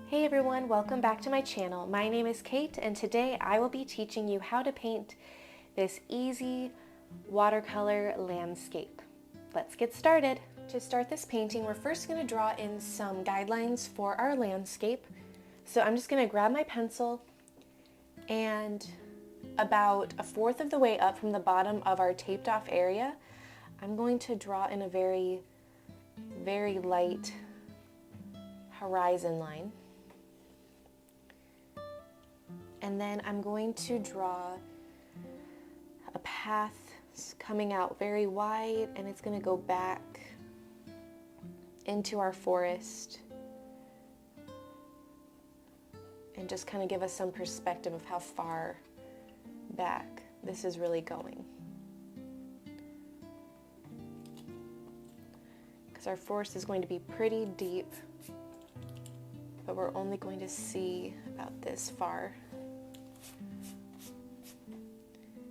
Hey everyone, welcome back to my channel. My name is Kate and today I will be teaching you how to paint this easy watercolor landscape. Let's get started. To start this painting, we're first going to draw in some guidelines for our landscape. So I'm just going to grab my pencil and about 1/4 of the way up from the bottom of our taped off area, I'm going to draw in a very light horizon line. And then I'm going to draw a path coming out very wide, and it's going to go back into our forest and just kind of give us some perspective of how far back this is really going. Because our forest is going to be pretty deep, but we're only going to see about this far.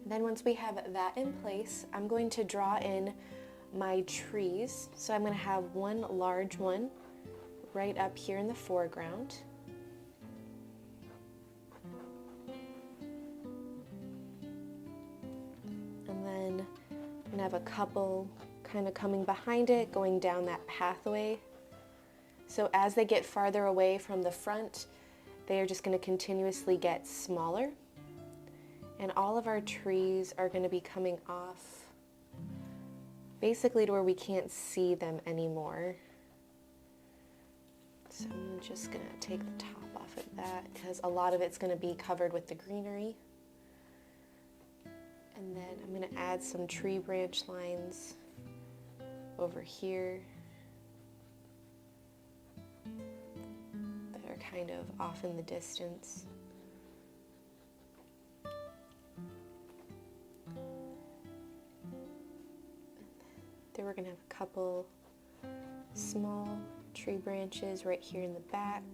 Then once we have that in place, I'm going to draw in my trees. So I'm going to have one large one right up here in the foreground. And then I'm going to have a couple kind of coming behind it, going down that pathway. So as they get farther away from the front, they are just going to continuously get smaller. And all of our trees are going to be coming off basically to where we can't see them anymore. So I'm just going to take the top off of that because a lot of it's going to be covered with the greenery. And then I'm going to add some tree branch lines over here that are kind of off in the distance. Then we're going to have a couple small tree branches right here in the back.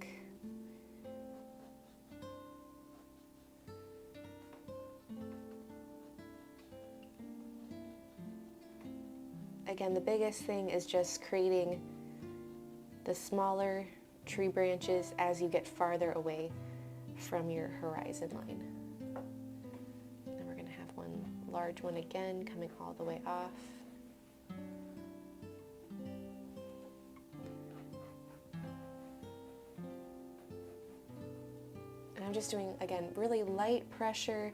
Again, the biggest thing is just creating the smaller tree branches as you get farther away from your horizon line. And we're going to have one large one again coming all the way off. I'm just doing, again, really light pressure.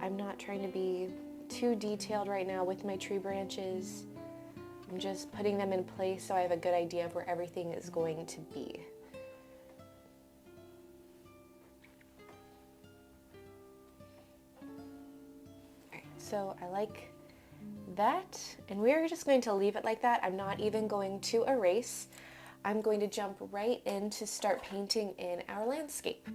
I'm not trying to be too detailed right now with my tree branches. I'm just putting them in place so I have a good idea of where everything is going to be. Alright, so I like that, and we're just going to leave it like that. I'm not even going to erase. I'm going to jump right in to start painting in our landscape.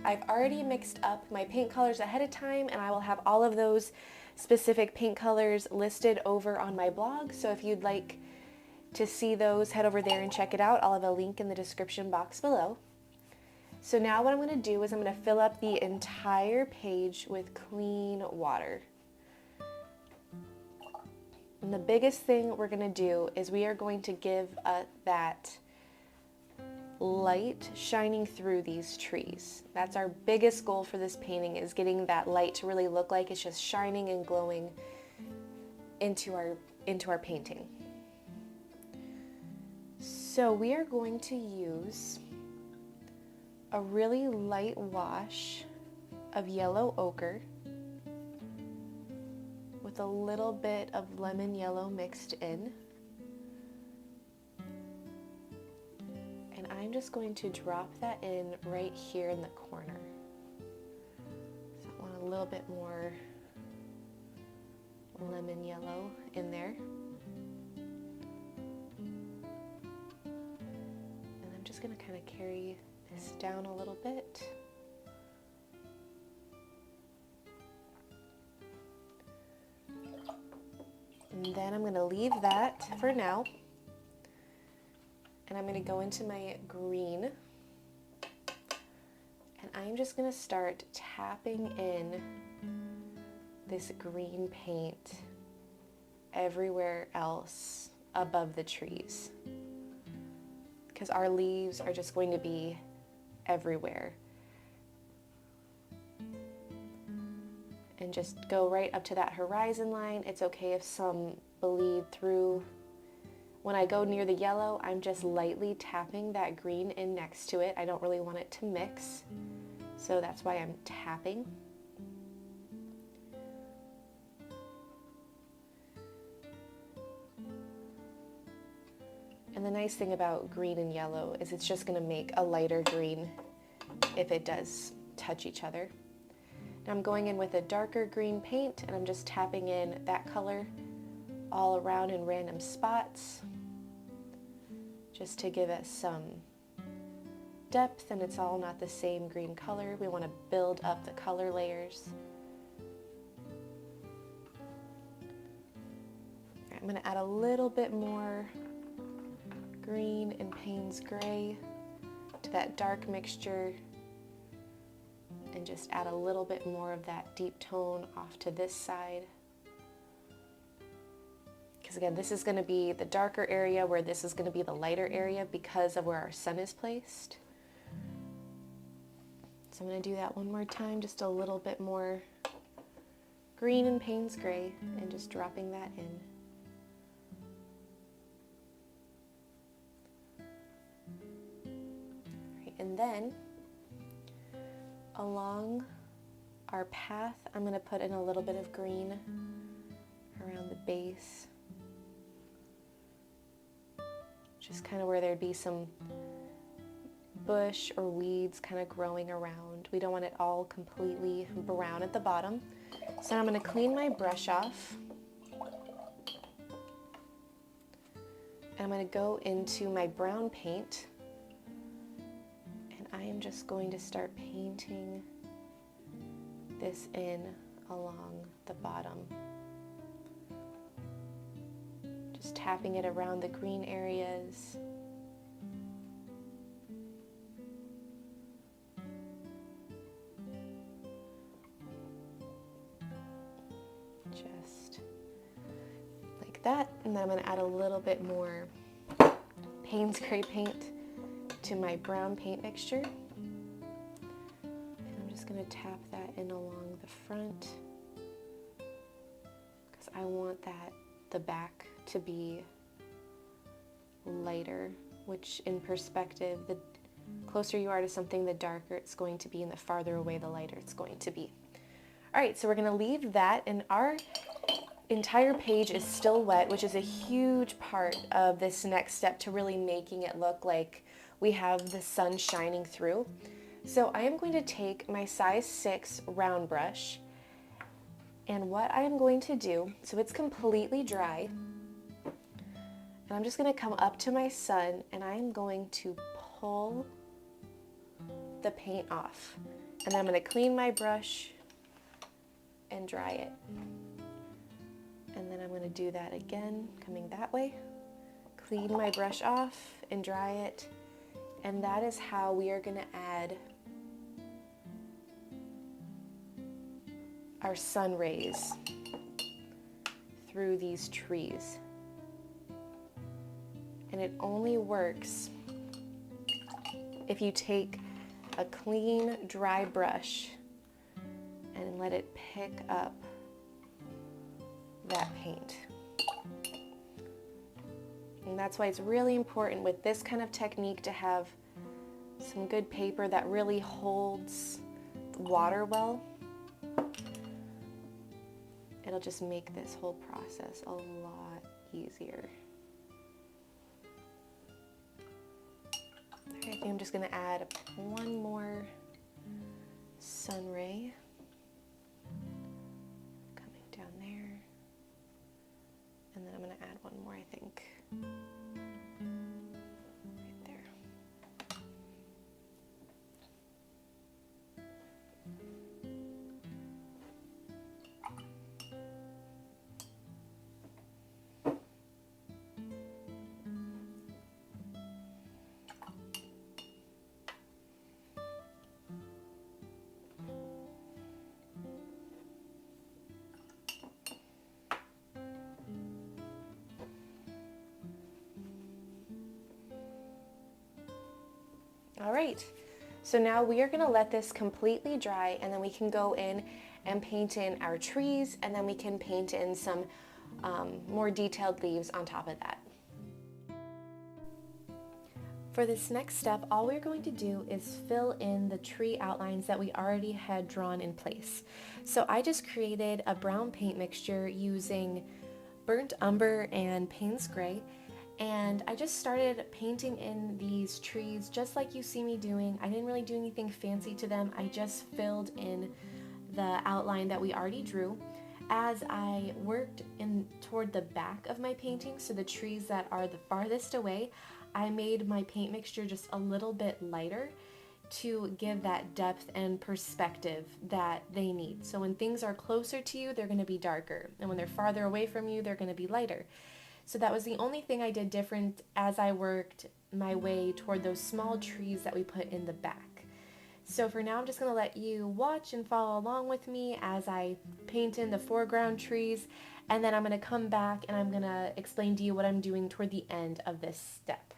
I've already mixed up my paint colors ahead of time, and I will have all of those specific paint colors listed over on my blog. So if you'd like to see those, head over there and check it out. I'll have a link in the description box below. So now what I'm going to do is I'm going to fill up the entire page with clean water. And the biggest thing we're going to do is we are going to give that light shining through these trees. That's our biggest goal for this painting, is getting that light to really look like it's just shining and glowing into our painting. So we are going to use a really light wash of yellow ochre with a little bit of lemon yellow mixed in. I'm just going to drop that in right here in the corner. So I want a little bit more lemon yellow in there. And I'm just going to kind of carry this down a little bit. And then I'm going to leave that for now. And I'm going to go into my green, and I'm just going to start tapping in this green paint everywhere else above the trees, because our leaves are just going to be everywhere. And just go right up to that horizon line. It's okay if some bleed through. When I go near the yellow, I'm just lightly tapping that green in next to it. I don't really want it to mix, so that's why I'm tapping. And the nice thing about green and yellow is it's just going to make a lighter green if it does touch each other. Now I'm going in with a darker green paint, and I'm just tapping in that color all around in random spots, just to give it some depth, and it's all not the same green color. We want to build up the color layers. I'm going to add a little bit more green and Payne's gray to that dark mixture, and just add a little bit more of that deep tone off to this side. Because again, this is going to be the darker area where this is going to be the lighter area because of where our sun is placed. So I'm going to do that one more time, just a little bit more green and Payne's gray, and just dropping that in. And then along our path, I'm going to put in a little bit of green around the base, just kind of where there'd be some bush or weeds kind of growing around. We don't want it all completely brown at the bottom. So I'm going to clean my brush off, and I'm going to go into my brown paint. I am just going to start painting this in along the bottom. Just tapping it around the green areas. Just like that. And then I'm going to add a little bit more Payne's gray paint to my brown paint mixture, and I'm just going to tap that in along the front, because I want the back to be lighter, which in perspective, the closer you are to something, the darker it's going to be, and the farther away, the lighter it's going to be. All right, so we're going to leave that, and our entire page is still wet, which is a huge part of this next step to really making it look like we have the sun shining through. So I am going to take my size 6 round brush, and what I am going to do, so it's completely dry, and I'm just going to come up to my sun, and I'm going to pull the paint off, and then I'm going to clean my brush and dry it. And then I'm going to do that again, coming that way, clean my brush off and dry it. And that is how we are going to add our sun rays through these trees. And it only works if you take a clean, dry brush and let it pick up that paint. And that's why it's really important with this kind of technique to have some good paper that really holds the water well. It'll just make this whole process a lot easier. Okay, I think I'm just going to add one more sun ray coming down there, and then I'm going to add one more, I think. Right there. All right, So now we are going to let this completely dry, and then we can go in and paint in our trees, and then we can paint in some more detailed leaves on top of that. For this next step, all we're going to do is fill in the tree outlines that we already had drawn in place. So I just created a brown paint mixture using burnt umber and Payne's Gray, and I just started painting in these trees just like you see me doing. I didn't really do anything fancy to them. I just filled in the outline that we already drew. As I worked in toward the back of my painting, so the trees that are the farthest away, I made my paint mixture just a little bit lighter to give that depth and perspective that they need. So when things are closer to you, they're going to be darker, and when they're farther away from you, they're going to be lighter. So that was the only thing I did different as I worked my way toward those small trees that we put in the back. So for now, I'm just going to let you watch and follow along with me as I paint in the foreground trees, and then I'm going to come back and I'm going to explain to you what I'm doing toward the end of this step.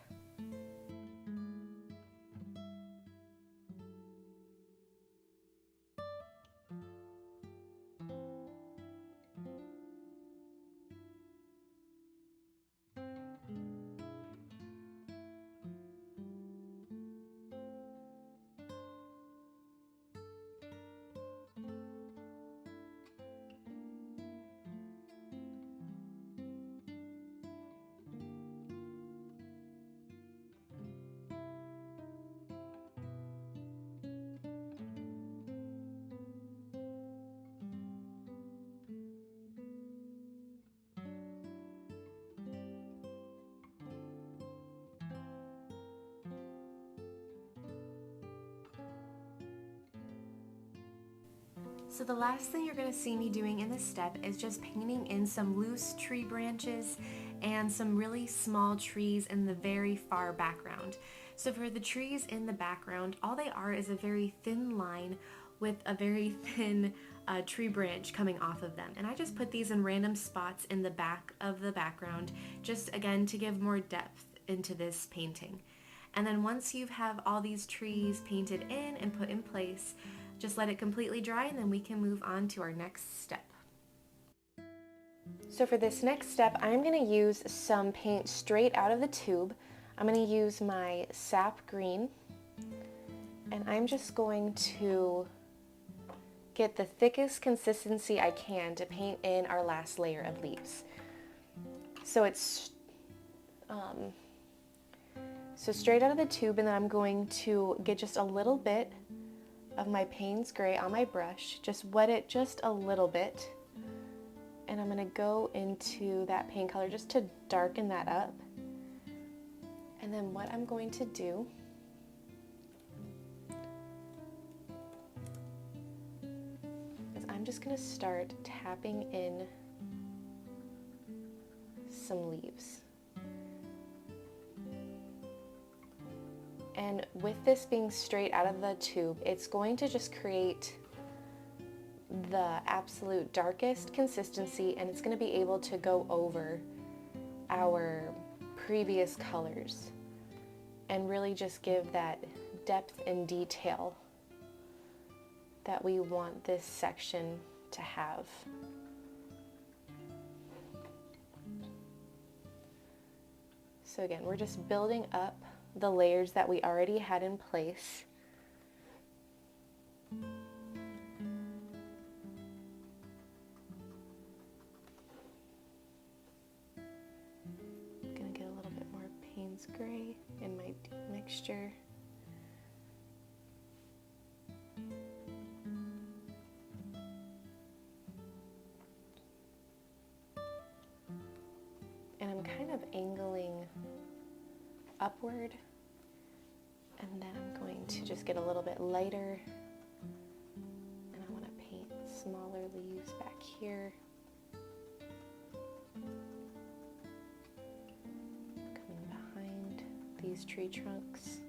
So the last thing you're going to see me doing in this step is just painting in some loose tree branches and some really small trees in the very far background. So for the trees in the background, all they are is a very thin line with a very thin tree branch coming off of them. And I just put these in random spots in the back of the background, just again to give more depth into this painting. And then once you have all these trees painted in and put in place, just let it completely dry, and then we can move on to our next step. So for this next step, I'm going to use some paint straight out of the tube. I'm going to use my sap green, and I'm just going to get the thickest consistency I can to paint in our last layer of leaves. So it's straight out of the tube, and then I'm going to get just a little bit of my Payne's Gray on my brush, just wet it just a little bit, and I'm going to go into that paint color just to darken that up. And then what I'm going to do is I'm just going to start tapping in some leaves. And with this being straight out of the tube, it's going to just create the absolute darkest consistency, and it's going to be able to go over our previous colors and really just give that depth and detail that we want this section to have. So again, we're just building up the layers that we already had in place. I'm gonna get a little bit more Payne's Gray in my deep mixture. And I'm kind of angling upward, and then I'm going to just get a little bit lighter, and I want to paint smaller leaves back here, coming behind these tree trunks.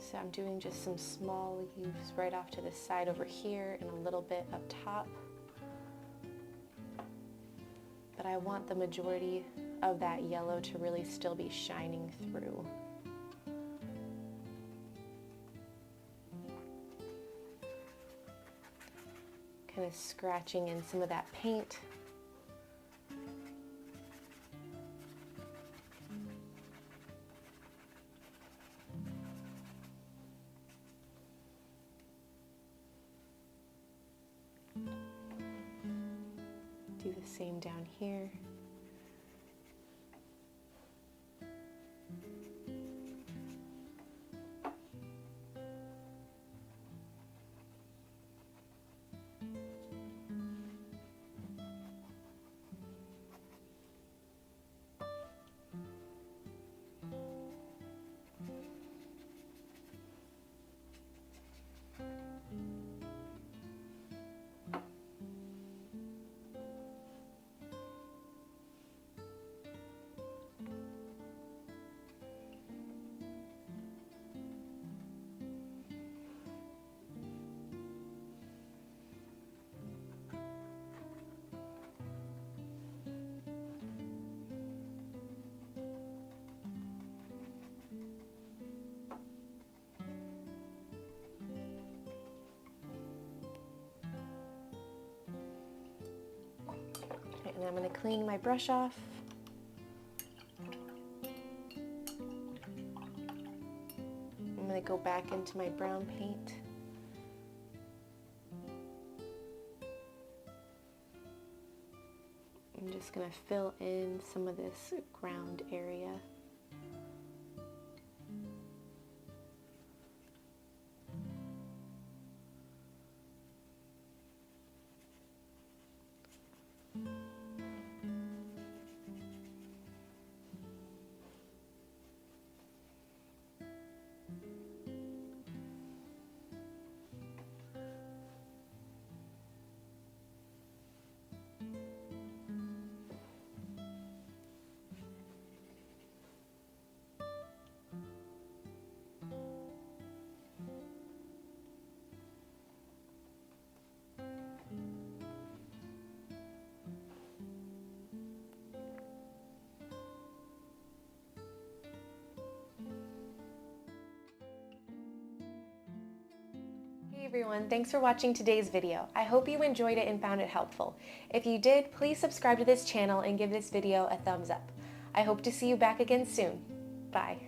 So I'm doing just some small leaves right off to the side over here and a little bit up top. But I want the majority of that yellow to really still be shining through. Kind of scratching in some of that paint. Do the same down here. And I'm going to clean my brush off. I'm going to go back into my brown paint. I'm just going to fill in some of this ground area. Hey everyone, thanks for watching today's video. I hope you enjoyed it and found it helpful. If you did, please subscribe to this channel and give this video a thumbs up. I hope to see you back again soon. Bye.